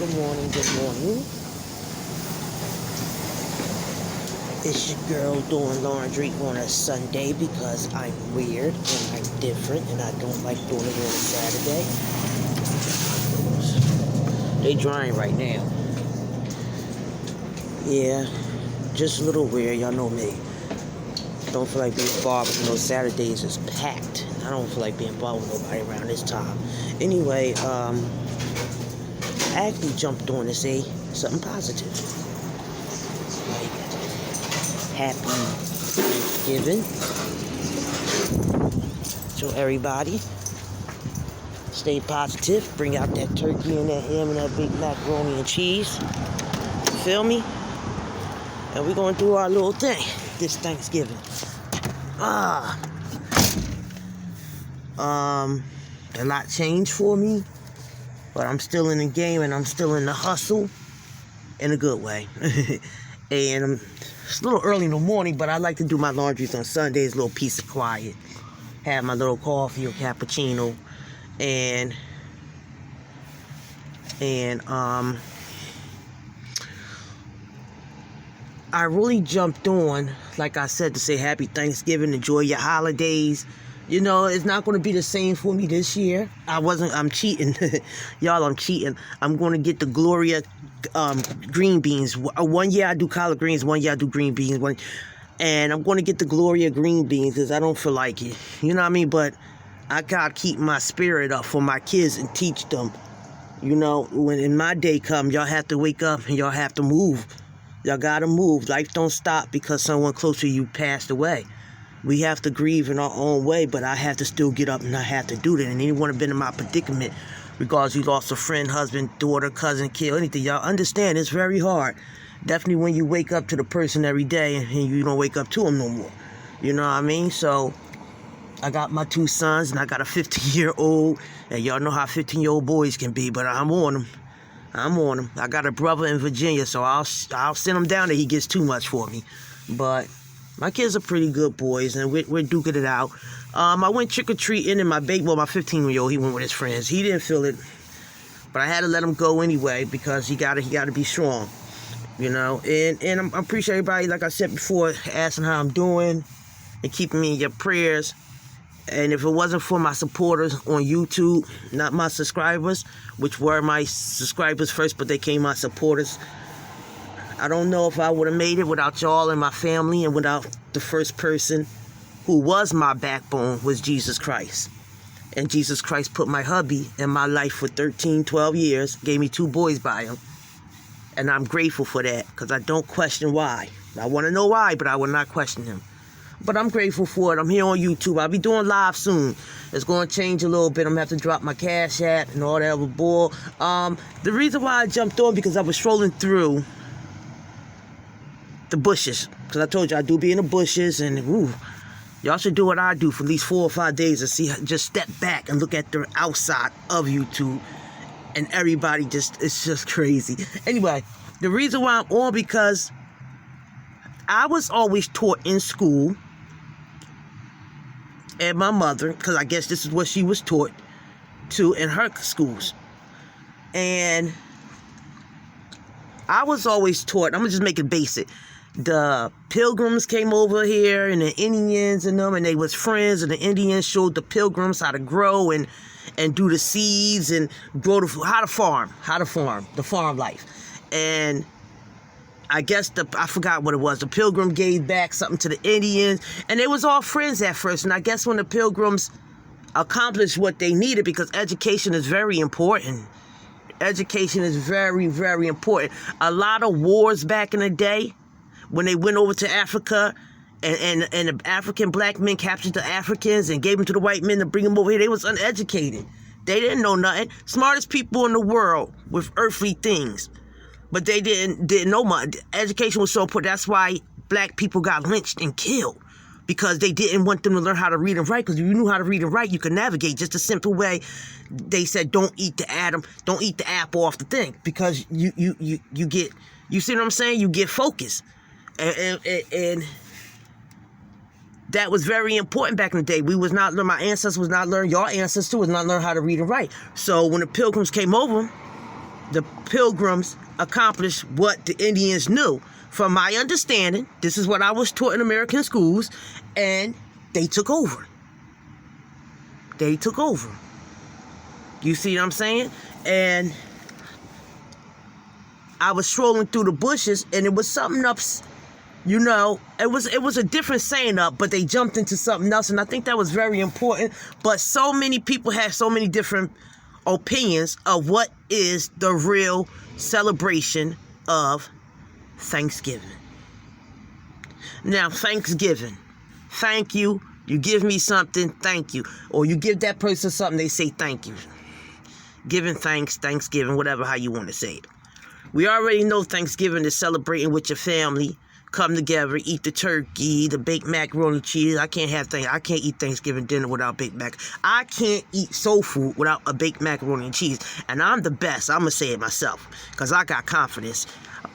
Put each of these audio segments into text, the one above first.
Good morning, good morning. It's your girl doing laundry on a Sunday because I'm weird and I'm different and I don't like doing it on a Saturday. They drying right now. Yeah, just a little weird, y'all know me. Don't feel like being involved with Saturdays is packed. I don't feel like being involved with nobody around this time. Anyway, I actually jumped on to say something positive. Like, happy Thanksgiving to everybody. Stay positive. Bring out that turkey and that ham and that big macaroni and cheese. Feel me? And we're going to do our little thing this Thanksgiving. A lot changed for me, but I'm still in the game and I'm still in the hustle in a good way. And it's a little early in the morning, but I like to do my laundries on Sundays, a little peace of quiet. Have my little coffee or cappuccino, and I really jumped on, like I said, to say happy Thanksgiving, enjoy your holidays. You know, it's not going to be the same for me this year. I'm cheating. Y'all, I'm cheating. I'm going to get the Gloria green beans. One year I do collard greens, one year I do green beans. And I'm going to get the Gloria green beans because I don't feel like it. You know what I mean? But I got to keep my spirit up for my kids and teach them. You know, when in my day come, y'all have to wake up and y'all have to move. Y'all gotta move. Life don't stop because someone close to you passed away. We have to grieve in our own way, but I have to still get up and I have to do that. And anyone have been in my predicament, regardless you lost a friend, husband, daughter, cousin, kid, anything, y'all understand it's very hard. Definitely when you wake up to the person every day and you don't wake up to them no more. You know what I mean? So I got my 2 sons and I got a 15-year-old. And y'all know how 15-year-old boys can be, but I'm on them. I got a brother in Virginia, so I'll send him down there. He gets too much for me. But my kids are pretty good boys, and we're duking it out. I went trick-or-treating, and my 15-year-old, he went with his friends. He didn't feel it, but I had to let him go anyway because he got to be strong, you know. And I appreciate everybody, like I said before, asking how I'm doing and keeping me in your prayers. And if it wasn't for my supporters on YouTube, not my subscribers, which were my subscribers first, but they came my supporters, I don't know if I would have made it without y'all and my family and without the first person who was my backbone was Jesus Christ. And Jesus Christ put my hubby in my life for 13, 12 years, gave me 2 boys by him. And I'm grateful for that because I don't question why. I want to know why, but I will not question him. But I'm grateful for it. I'm here on YouTube. I'll be doing live soon. It's going to change a little bit. I'm going to have to drop my Cash App and all that other bull. The reason why I jumped on because I was strolling through the bushes. Because I told you I do be in the bushes. And, y'all should do what I do for at least 4 or 5 days and see. Just step back and look at the outside of YouTube. And everybody it's just crazy. Anyway, the reason why I'm on because I was always taught in school, and my mother, because I guess this is what she was taught to in her schools. And I was always taught, I'm going to just make it basic. The Pilgrims came over here, and the Indians and them, and they was friends, and the Indians showed the Pilgrims how to grow and do the seeds and grow how to farm, the farm life. And I guess I forgot what it was. The Pilgrim gave back something to the Indians, and they was all friends at first. And I guess when the Pilgrims accomplished what they needed, because education is very important. Education is very, very important. A lot of wars back in the day, when they went over to Africa, and the African black men captured the Africans and gave them to the white men to bring them over here, they was uneducated. They didn't know nothing. Smartest people in the world with earthly things. But they didn't know much. Education was so important. That's why black people got lynched and killed. Because they didn't want them to learn how to read and write. Because if you knew how to read and write, you could navigate. Just a simple way. They said, don't eat the apple off the thing. Because you get, you see what I'm saying? You get focused. And that was very important back in the day. My ancestors was not learning. Your ancestors was not learning how to read and write. So when the Pilgrims came over, the Pilgrims accomplished what the Indians knew. From my understanding, this is what I was taught in American schools, and they took over. They took over. You see what I'm saying? And I was strolling through the bushes, and it was something up, you know, it was a different saying up, but they jumped into something else, and I think that was very important. But so many people have so many different opinions of what is the real celebration of Thanksgiving. Now, Thanksgiving, thank you. You give me something, thank you. Or you give that person something, they say thank you. Giving thanks, Thanksgiving, whatever, how you want to say it. We already know Thanksgiving is celebrating with your family. Come together, eat the turkey, the baked macaroni cheese. I can't eat Thanksgiving dinner without baked mac. I can't eat soul food without a baked macaroni and cheese. And I'm the best. I'm going to say it myself because I got confidence.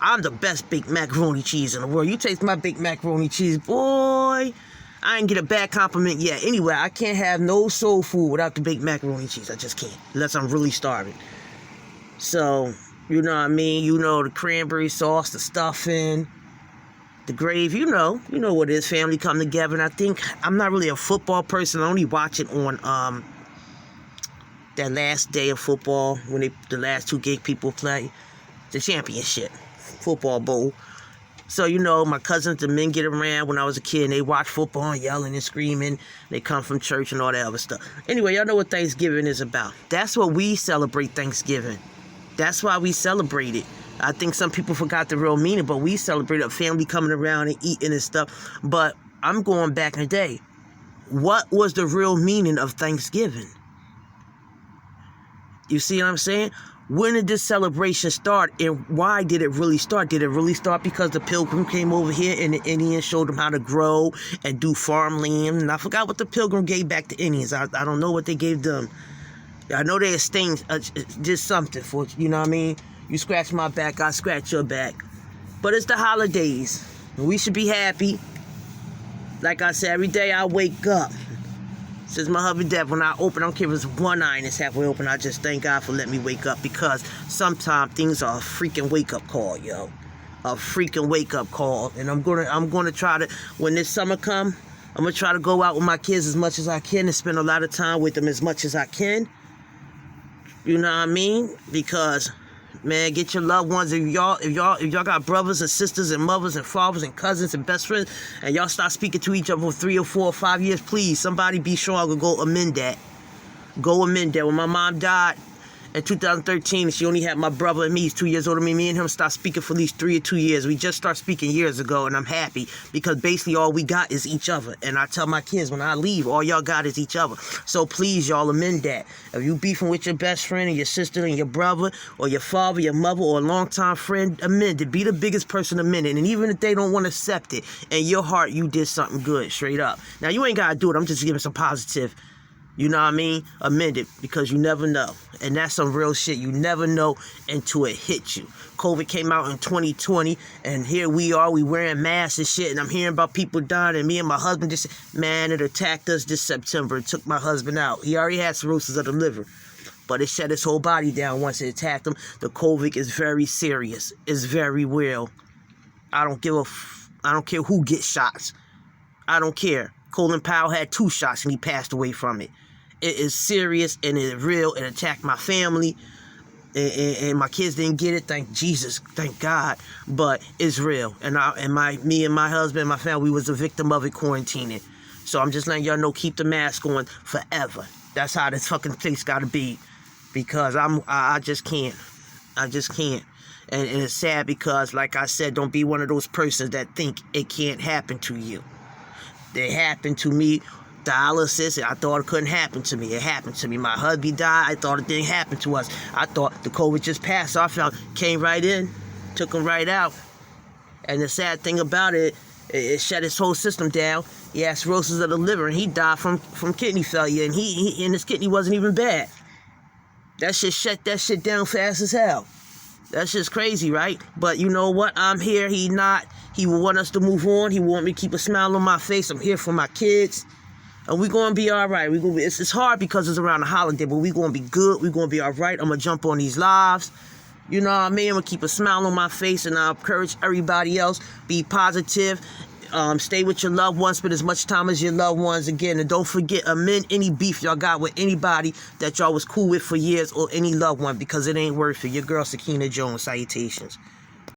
I'm the best baked macaroni cheese in the world. You taste my baked macaroni cheese, boy. I ain't get a bad compliment yet. Anyway, I can't have no soul food without the baked macaroni cheese. I just can't, unless I'm really starving. So, you know what I mean? You know, the cranberry sauce, the stuffing, the gravy, you know what it is. Family come together, and I think I'm not really a football person. I only watch it on that last day of football when the last two gay people play the championship football bowl. So, you know, my cousins, the men get around when I was a kid, and they watch football and yelling and screaming. They come from church and all that other stuff. Anyway, y'all know what Thanksgiving is about. That's what we celebrate Thanksgiving. That's why we celebrate it. I think some people forgot the real meaning, but we celebrate a family coming around and eating and stuff. But I'm going back in the day. What was the real meaning of Thanksgiving? You see what I'm saying? When did this celebration start, and why did it really start? Did it really start because the Pilgrim came over here and the Indians showed them how to grow and do farmland? And I forgot what the Pilgrim gave back to Indians. I don't know what they gave them. I know they exchanged just something for, you know what I mean? You scratch my back, I scratch your back. But it's the holidays. We should be happy. Like I said, every day I wake up. Since my hubby dad, when I open, I don't care if it's one eye and it's halfway open, I just thank God for letting me wake up, because sometimes things are a freaking wake-up call, yo. A freaking wake-up call. And I'm gonna try to, when this summer come, I'm gonna try to go out with my kids as much as I can and spend a lot of time with them as much as I can. You know what I mean? Because, man, get your loved ones. If y'all got brothers and sisters and mothers and fathers and cousins and best friends, and y'all start speaking to each other for 3 or 4 or 5 years, please, somebody be strong and go amend that. Go amend that. When my mom died in 2013, she only had my brother and me. He's 2 years older than me. Me and him stopped speaking for at least 3 or 2 years. We just started speaking years ago, and I'm happy because basically all we got is each other. And I tell my kids when I leave, all y'all got is each other. So please, y'all, amend that. If you beefing with your best friend and your sister and your brother or your father, your mother, or a longtime friend, amend it. Be the biggest person amend it. And even if they don't want to accept it, in your heart, you did something good, straight up. Now, you ain't got to do it. I'm just giving some positive. You know what I mean? Amend it, because you never know. And that's some real shit. You never know until it hits you. COVID came out in 2020, and here we are. We wearing masks and shit, and I'm hearing about people dying, and me and my husband just, man, it attacked us this September. It took my husband out. He already had cirrhosis of the liver, but it shut his whole body down once it attacked him. The COVID is very serious. It's very real. I don't care who gets shots. I don't care. Colin Powell had 2 shots, and he passed away from it. It is serious and it is real. It attacked my family, and my kids didn't get it. Thank Jesus, thank God. But it's real. And me and my husband and my family, we was a victim of it, quarantining. So I'm just letting y'all know, keep the mask on forever. That's how this fucking place gotta be, because I just can't. I just can't. And it's sad because, like I said, don't be one of those persons that think it can't happen to you. It happened to me. Dialysis, I thought it couldn't happen to me. It happened to me. My hubby died. I thought it didn't happen to us. I thought the COVID just passed off. Came right in, took him right out. And the sad thing about it, it shut his whole system down. He had cirrhosis of the liver, and he died from kidney failure. And and his kidney wasn't even bad. That shit shut that shit down fast as hell. That's just crazy, right? But you know what? I'm here. He will want us to move on. He want me to keep a smile on my face. I'm here for my kids. And we're going to be all right. It's hard because it's around the holiday, but we're going to be good. We're going to be all right. I'm going to jump on these lives. You know what I mean? I'm going to keep a smile on my face, and I encourage everybody else, be positive. Stay with your loved ones, spend as much time as your loved ones. Again, and don't forget, amend any beef y'all got with anybody that y'all was cool with for years, or any loved one, because it ain't worth it. Your girl, Sakina Jones. Salutations.